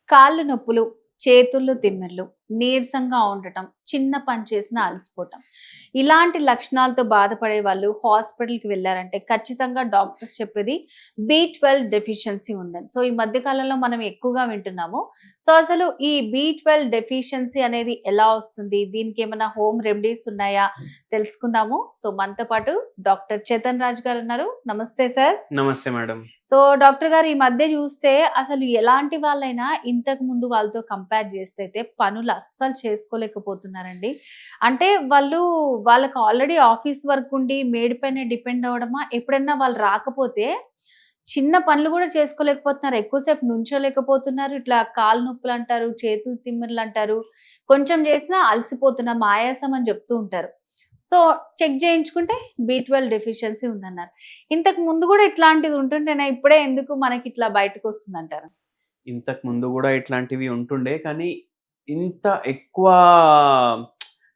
కాళ్ళు నొప్పులు, చేతుల్లో తిమ్మిర్లు, నీరసంగా ఉండటం, చిన్న పని చేసినా అలసిపోవటం. ఇలాంటి లక్షణాలతో బాధపడే వాళ్ళు హాస్పిటల్‌కి వెళ్లారంటే ఖచ్చితంగా డాక్టర్స్ చెప్పేది బి12 డెఫిషియన్సీ ఉందని. సో, ఈ మధ్య కాలంలో మనం ఎక్కువగా వింటున్నాము. సో, అసలు ఈ బి12 డెఫిషియన్సీ అనేది ఎలా వస్తుంది? దీనికేమన్నా హోమ్ రెమెడీస్ ఉన్నాయా? తెలుసుకుందాము. సో, మనతో పాటు డాక్టర్ చేతన్ రాజ్ గారు ఉన్నారు. నమస్తే సార్. నమస్తే మేడం. సో, డాక్టర్ గారు ఈ మధ్య చూస్తే అసలు ఎలాంటి వాళ్ళైనా ఇంతకు ముందు వాళ్ళతో కంపేర్ చేస్తే అయితే పనులు అస్సలు చేసుకోలేకపోతున్నారండి. అంటే వాళ్ళకి ఆల్రెడీ ఆఫీస్ వర్క్ ఉండి మేడ్ పైనే డిపెండ్ అవ్వడమా, ఎప్పుడన్నా వాళ్ళు రాకపోతే చిన్న పనులు కూడా చేసుకోలేకపోతున్నారు. ఎక్కువసేపు నుంచోలేకపోతున్నారు. ఇట్లా కాళ్ళు నొప్పులంటారు, చేతులు తిమ్మిర్లంటారు. కొంచెం చేసినా అలసిపోతున్నాం, ఆయాసం అని చెప్తూ ఉంటారు. సో, చెక్ చేయించుకుంటే బి12 డెఫిషియన్సీ ఉందన్నారు. ఇంతకు ముందు కూడా ఇట్లాంటిది ఉంటుంటేనా ఇప్పుడే ఎందుకు మనకిట్లా బయటకొస్తుందంటారు? ఇంతకు ముందు గూడా ఇట్లాంటివి ఉంటుండే. కానీ ఇంత ఎక్కువ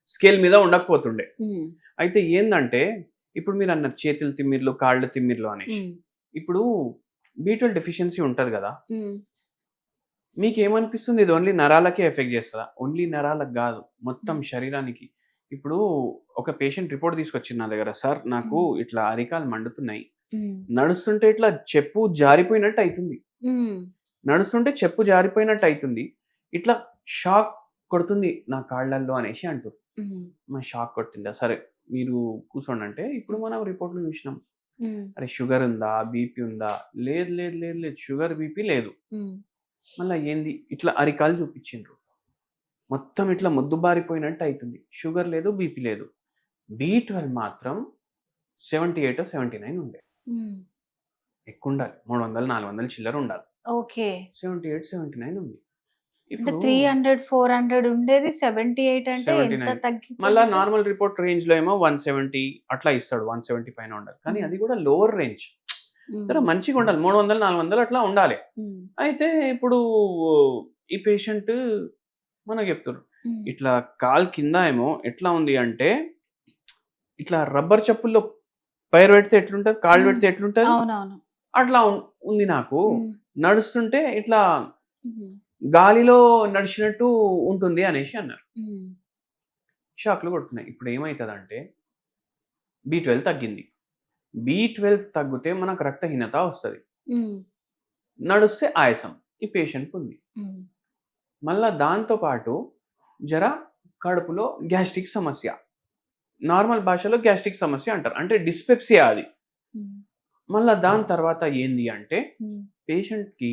స్కేల్ మీద ఉండకపోతుండే. హ్మ్. అయితే ఏందంటే ఇప్పుడు మీరన్నారు చేతులు తిమ్మిర్లు, కాళ్ళు తిమ్మిర్లు అనేసి. హ్మ్. ఇప్పుడు బి12 డెఫిషియన్సీ ఉంటది గదా! హ్మ్. మీకేమనిపిస్తుంది ఇది ఓన్లీ నరాలకే ఎఫెక్ట్ చేస్తదా? ఓన్లీ నరాలకు గాదు. మొత్తం హ్మ్. శరీరానికి. ఇప్పుడు ఒక పేషెంట్ రిపోర్ట్ తీసుకొచ్చిండు నా దగ్గర. సార్ నాకు హ్మ్. ఇట్లా అరికాలు మండుతున్నాయి. హ్మ్. నడుస్తుంటే ఇట్లా చెప్పు జారిపోయినట్టు అయితుంది. హ్మ్. నడుస్తుంటే చెప్పు జారిపోయినట్టు అయితుంది. ఇట్లా షాక్ కొడుతుంది నా కాళ్ళల్లో అనేసి అంటుర్రు. హ్మ్. షాక్ కొట్టిందా? సరే మీరు కూర్చోండంటే, ఇప్పుడు హ్మ్. మనం రిపోర్ట్‌లో చూసినాం. హ్మ్. అరే! షుగర్ ఉందా? బీపీ ఉందా? లేదు, లేదు, లేదు, లేదు. షుగర్, బీపీ లేదు. హ్మ్. మళ్ళా ఏంది? ఇట్లా అరికాలు చూపించిండ్రు. మొత్తం ఇట్లా మొద్దుబారిపోయినట్టు అయితుంది. షుగర్ లేదు, బీపీ లేదు. బి12 మాత్రం 78 79 ఉండే. హ్మ్. ఎక్కువుండాలి. 300, 400 చిల్లర ఉండాలి. ఓకే. 78, 79 ఉంది. అంటే ఇప్పుడు 300, 400 ఉండేది 78 అంటే ఎంత 79 మళ్ళా తగ్గిపోయినట్టు? నార్మల్ రిపోర్ట్ రేంజ్‌లో ఏమో 170 అట్లా ఇస్తాడు. 170 పైన ఉండాలి. కానీ హ్మ్. అది కూడా లోవర్ రేంజ్. హ్మ్. జర మంచిగుండాలి. 300, 400 అట్లా ఉండాలి. హ్మ్. అయితే ఇప్పుడు ఈ పేషెంట్ మనకు చెప్తుర్రు. హ్మ్. ఇట్లా కాలు కింద ఏమో ఎట్లా ఉంది అంటే, ఇట్లా రబ్బర్ చెప్పుల్లో పైరు పెడితే ఎట్లుంటది? కాళ్ళు హ్మ్. పెడితే ఎట్లుంటది? అవునవును. అట్లా ఉంది నాకు. హ్మ్. నడుస్తుంటే ఇట్లా హ్మ్. గాలిలో నడిచినట్టు ఉంటుంది అనేసి అన్నారు. హ్మ్. షాక్‌లు కొడుతున్నాయి. ఇప్పుడు ఏమైతదంటే బి12 తగ్గింది. బి12 తగ్గితే మనకు రక్తహీనత వస్తది. హ్మ్. నడుస్తే ఆయాసం ఈ పేషెంట్‌కుంది. హ్మ్. మళ్ళా దాంతో పాటు జర కడుపులో గ్యాస్ట్రిక్ సమస్య. నార్మల్ భాషలో గ్యాస్ట్రిక్ సమస్య అంటారు. అంటే డిస్పెప్సియా అది. హ్మ్. మళ్ళా దాని తర్వాత ఏంది అంటే హ్మ్. పేషెంట్‌కి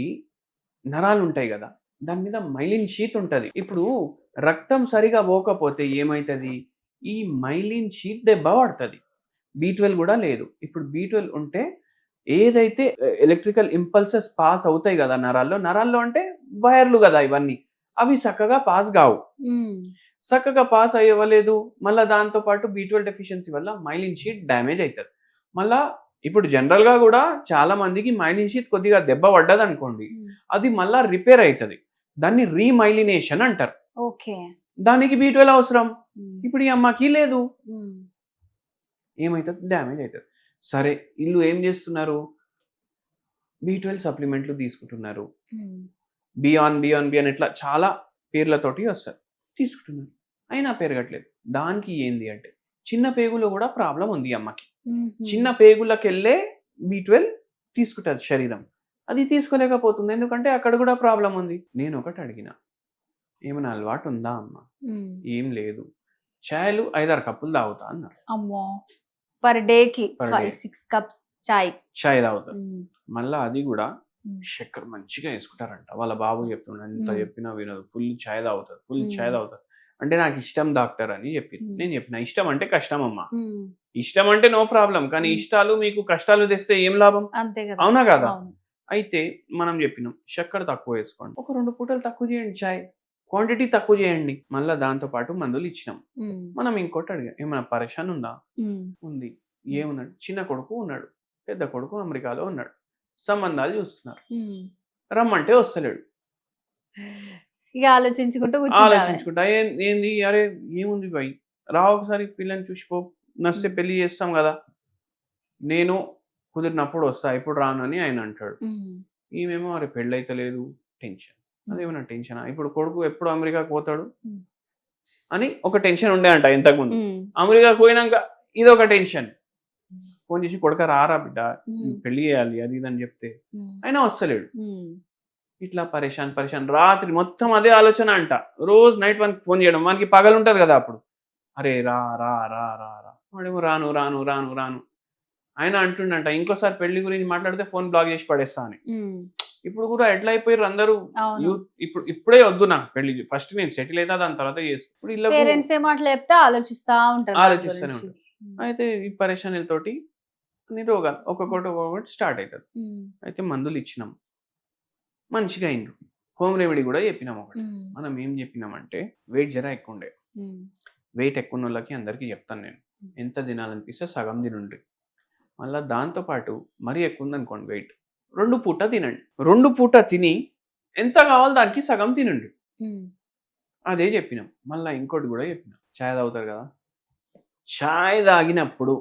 నరాలుంటాయి గదా! దాని మీద మైలిన్ షీత్ ఉంటది. ఇప్పుడు రక్తం సరిగా పోకపోతే ఏమైతది? ఈ మైలిన్ షీత్ దెబ్బ పడతది. బి12 గూడా లేదు. ఇప్పుడు బి12 ఉంటే ఏదైతే ఎలక్ట్రికల్ ఇంపల్సెస్ పాస్ అవుతాయి గదా! నరాల్లో. నరాల్లో అంటే వైర్లు గదా! ఇవన్నీ. అవి సక్కగా పాస్ గావు. హ్మ్. సక్కగా పాస్ అవ్వలేదు. మళ్ళా దాంతో పాటు బి12 డెఫిషియన్సీ వల్ల మైలిన్ షీత్ డ్యామేజ్ అయితది. మళ్ళా ఇప్పుడు జనరల్‌గా గూడా చాలా మందికి మైలిన్ షీత్ కొద్దిగా దెబ్బ పడ్డదనుకోండి. హ్మ్. అది మళ్ళా రిపేర్ అయితది. దాన్ని రీమైలినేషన్ అంటారు. ఓకే. దానికి బి12 అవసరం. హ్మ్. ఇప్పుడు ఈ అమ్మకి లేదు. హ్మ్. ఏమైతది? డ్యామేజ్ అయితది. సరే ఈళ్ళు ఏం జేస్తున్నారు? బి12 సప్లిమెంట్లు తీసుకుంటున్నారు. హ్మ్. బియాన్ ఇట్లా చాలా పేర్లతోటి వస్తాయి. తీసుకుంటున్నారు. అయినా పెరగట్లేదు. దానికి ఏంది అంటే, చిన్న పేగులో గూడా ప్రాబ్లమ్ ఉంది ఈ అమ్మకి. హుహు. చిన్న పేగులకెళ్ళే బి12 తీసుకుంటది శరీరం. అది తీసుకోలేకపోతుంది. ఎందుకంటే అక్కడ గూడా ప్రాబ్లమ్ ఉంది. నేనొకటి అడిగినా, "ఏమైనా అలవాటు ఉందా అమ్మా?" హ్మ్. "ఏం లేదు. చాయలు 5, 6 కప్పులు తాగుతా" అన్నారు. అమ్మో! పర్ డేకి పర్ డే. 5, 6 కప్స్ చాయ్. చాయ్ తాగుతారు. హ్మ్. మళ్ళా అది గూడా హ్మ్. చక్కెర మంచిగా యేసుకుంటారంట. వాళ్ళ బాబు చెప్తుండు. ఎంత హ్మ్. చెప్పినా వినదు. ఫుల్ చాయ్ తాగుతది. ఫుల్ హ్మ్. చాయ్ తాగుతది. అంటే నాకిష్టం డాక్టర్ అని చెప్పింది. హ్మ్. నేను చెప్పిన ఇష్టం అంటే కష్టమమ్మా. హ్మ్. ఇష్టం అంటే నో ప్రాబ్లమ్. కానీ హ్మ్. ఇష్టాలు మీకు కష్టాలు తెస్తే ఏం లాభం? అంతే గదా! అవునా కాదా? అవును. అయితే మనం చెప్పినాం. చక్కెర తక్కువ వేసుకోండి. ఒక 2 పూటలు తక్కువ చేయండి చాయ్. క్వాంటిటీ తక్కువ చేయండి. మళ్ళా దాంతో పాటు మందులు ఇచ్చినాం. హ్మ్. మనం ఇంకోటి అడిగాం. ఏమైనా పరేషాన్ ఉందా? హ్మ్. ఉంది. హ్మ్. ఏమున్నాడు? చిన్న కొడుకు ఉన్నాడు. పెద్ద కొడుకు అమెరికాలో ఉన్నాడు. సంబంధాలు చూస్తున్నారు. హ్మ్. రమ్మంటే వస్తలేడు. ఇగ ఆలోచించుకుంటూ కూర్చుందామె. ఆలోచించుకుంటా ఏంది అరే ఏముంది భయ్! రా ఒకసారి పిల్లని చూసిపో. నచ్చితే హ్మ్. పెళ్లి చేస్తాం గదా! నేను కుదిరినప్పుడు వస్తా. ఇప్పుడు రాను అని ఆయన అంటాడు. హ్మ్. ఈమేమో అరే పెళ్లయితలేదు టెన్షన్. అదేమన్నా టెన్షనా? ఇప్పుడు కొడుకు ఎప్పుడు అమెరికాకి పోతాడు హ్మ్. అని ఒక టెన్షన్ ఉండే అంట ఇంతకుముందు. హ్మ్. అమెరికాకి పోయినాక ఇదొక టెన్షన్. ఫోన్ చేసి కొడుకా రారా బిడ్డ హ్మ్. పెళ్లి చేయాలి అది ఇది అని చెప్తే హ్మ్. అయినా వస్తలేడు. హ్మ్. ఇట్లా పరేషాన్ పరేషాన్ రాత్రి మొత్తం అదే ఆలోచన అంట. రోజు నైట్ 1కి ఫోన్ చేయడం. మనకి పగలుంటది కదా అప్పుడు. అరే రా రా రా రా రా వాడేమో రాను రాను రాను రాను ఆయన అంటుండంట ఇంకోసారి పెళ్లి గురించి మాట్లాడితే ఫోన్ బ్లాక్ చేసి పడేస్తా అని. హ్మ్. ఇప్పుడు కూడా ఎట్లా అయిపోయారు అందరూ అవును. యూత్. ఇప్పుడే వద్దు నాకు పెళ్లి. ఫస్ట్ నేను సెటిల్ అయితా దాని తర్వాత చేస్తా. ఇప్పుడు ఇళ్ళకు పేరెంట్స్ ఏ మాటలు చెప్తే ఆలోచిస్తా ఉంటారు దాని ఆలోచిస్తూనే గురించి. ఉంటారు. అయితే ఈ పరేషానీలతోటి అన్ని రోగాలు ఒక్కొక్కటి స్టార్ట్ అవుతుంది. హ్మ్. అయితే మందులు ఇచ్చినాం. మంచిగా అయిండ్రు. హోమ్ రెమెడీ కూడా చెప్పినాం ఒకటి. హ్మ్. మనం ఏం చెప్పినామంటే వెయిట్ జర ఎక్కువ ఉండే. హ్మ్. వెయిట్ ఎక్కువ ఉన్నోళ్ళకి అందరికీ చెప్తాను నేను. ఎంత తినాలనిపిస్తే సగం తినుండ్రి. మళ్ళా దాంతో పాటు మరీ ఎక్కువ ఉందనుకోండి వెయిట్ 2 పూట తినండి. 2 పూట తిని ఎంత కావాలో దానికి సగం తినండి. హ్మ్. అదే చెప్పినాం. మళ్ళా ఇంకోటి కూడా చెప్పినాం. చాయ్ తాగుతారు కదా! చాయ్ తాగినప్పుడు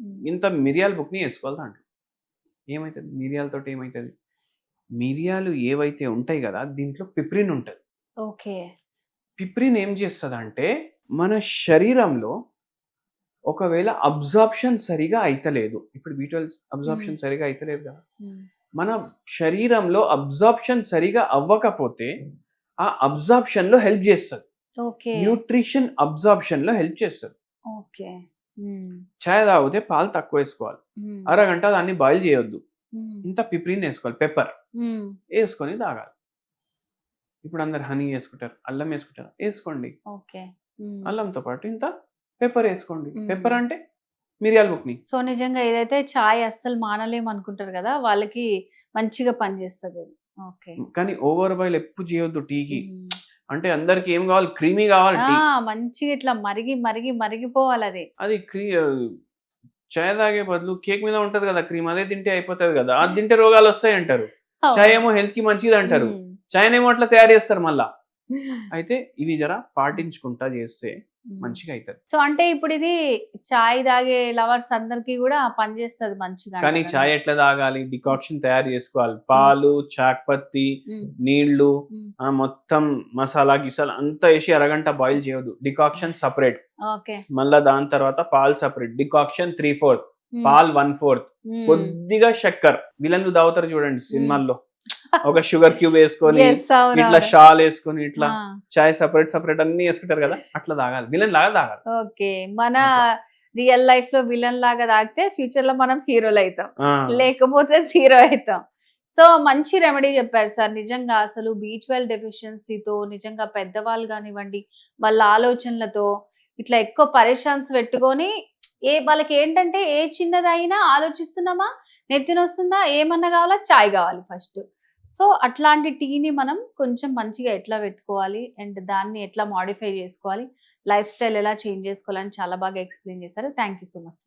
హ్మ్. ఇంత మిరియాల బుక్‌ని ఏసుకోవాలి దాంట్లో. ఏమైతది? మిరియాలతోటి ఏమైతది? మిరియాలు ఏవైతే ఉంటాయి గదా! దీంట్లో పిప్రిన్ ఉంటది. ఓకే. పిప్రిన్ ఏం చేస్తదంటే, మన శరీరంలో ఒకవేళ అబ్జార్ప్షన్ సరిగా అయితలేదు. ఇప్పుడు B12 హ్మ్. అబ్జార్ప్షన్ సరిగా అయితలేదు కదా! హ్మ్. మన శరీరంలో అబ్జార్ప్షన్ సరిగా అవ్వకపోతే, ఆ అబ్జార్ప్షన్‌లో హెల్ప్ చేస్తది. ఓకే. న్యూట్రిషన్ అబ్జార్ప్షన్‌లో హెల్ప్ చేస్తది. ఓకే. హ్మ్. చాయ్ తాగితే పాలు తక్కువేసుకోవాలి. హ్మ్. అరగంట దాన్ని బాయిల్ చేయొద్దు. హ్మ్. ఇంత పిప్రిన్ ఏసుకోవాలి. పెప్పర్ హ్మ్. ఏసుకొని తాగాలి. ఇప్పుడు అందరు హనీ ఏసుకుంటారు. అల్లం ఏసుకుంటారా? ఏసుకోండి. ఓకే. హ్మ్. అల్లంతో పాటు ఇంత పెప్పర్ ఏసుకోండి. హ్మ్. పెప్పర్ అంటే మిరియాల బుక్ని. సో, నిజంగా ఏదైతే చాయ్ అస్సలు మానలేమనుకుంటారు గదా! వాళ్ళకి మంచిగా పనిచేస్తదది. ఓకే. కానీ ఓవర్ బాయిల్ ఎప్పుడు చేయొద్దు టీకి. హ్మ్. అంటే అందరికి ఏం కావాలి? క్రీమీ కావాలి ఆ! టీ. మంచిగా ఇట్లా మరిగి, మరిగి, మరిగిపోవాలది. అది చాయ్ తాగే బదులు కేక్ మీద ఉంటది కదా క్రీమ్. అదే తింటే అయిపోతది కదా! అది తింటే రోగాలొస్తాయంటారు. చాయ్ అవును. ఏమో హెల్త్‌కి మంచిదంటారు. హ్మ్. చాయ్‌నేమో అట్లా తయారు చేస్తారు మళ్ళా. అయితే ఇవి జర పాటించుకుంటా చేస్తే హ్మ్. మంచిగా అయితది. సో, అంటే ఇప్పుడిది చాయ్ తాగే లవర్స్ అందరికి గూడా పనిచేస్తది మంచిగా కానీ చాయ్ అంటారనమాట. ఎట్లా తాగాలి? డికాక్షన్ తయారు చేసుకోవాలి. హ్మ్. పాలు, చాక్పత్తి, హ్మ్. నీళ్ళు హ్మ్. మొత్తం మసాలా, గిసాలా అంతా ఏసి అరగంట బాయిల్ చేయొద్దు. Decoction separate. ఓకే. మళ్ళా దాని తర్వాత పాలు సెపరేట్. డికాక్షన్ 3/4 హ్మ్. పాలు 1/4 హ్మ్. కొద్దిగా చక్కెర. విలన్లు తాగుతారు చూడండి హ్మ్. సినిమాల్లో. ఒక షుగర్ క్యూబ్ ఏసుకొని, యెస్. ఇట్లా అవునవును. షాలేసుకొని ఇట్లా ఆ! చాయ్ సెపరేట్ అన్నీ ఏసుకుంటారు కదా! అట్లా తాగాలి. విలన్ లాగా తాగాలి. ఓకే. మన అట్లా. రియల్ లైఫ్‌లో విలన్ లాగా తాగితే ఫ్యూచర్‌లో మనం హీరోలయితాం. ఆ! లేకపోతే జీరో అయితాం. సో, మంచి రెమెడీ చెప్పారు సార్. నిజంగా అసలు బి12 డెఫిషియన్సీతో నిజంగా పెద్దవాళ్ళు గానివ్వండి, వాళ్ళ ఆలోచనలతో ఇట్లా ఎక్కువ పరేషాన్స్ పెట్టుకొని వాళ్ళకేంటంటే ఏ చిన్నదైనా ఆలోచిస్తున్నామా, నెత్తినొస్తుందా, ఏమన్నా కావాలా, చాయ్ కావాలి ఫస్ట్. సో, అట్లాంటి టీని మనం కొంచెం మంచిగా ఎట్లా పెట్టుకోవాలి అండ్ దాన్ని ఎట్లా మోడిఫై చేసుకోవాలి, లైఫ్ స్టైల్ ఎలా చేంజ్ చేసుకోవాలని చాలా బాగా ఎక్స్‌ప్లెయిన్ చేశారు. Thank you so much.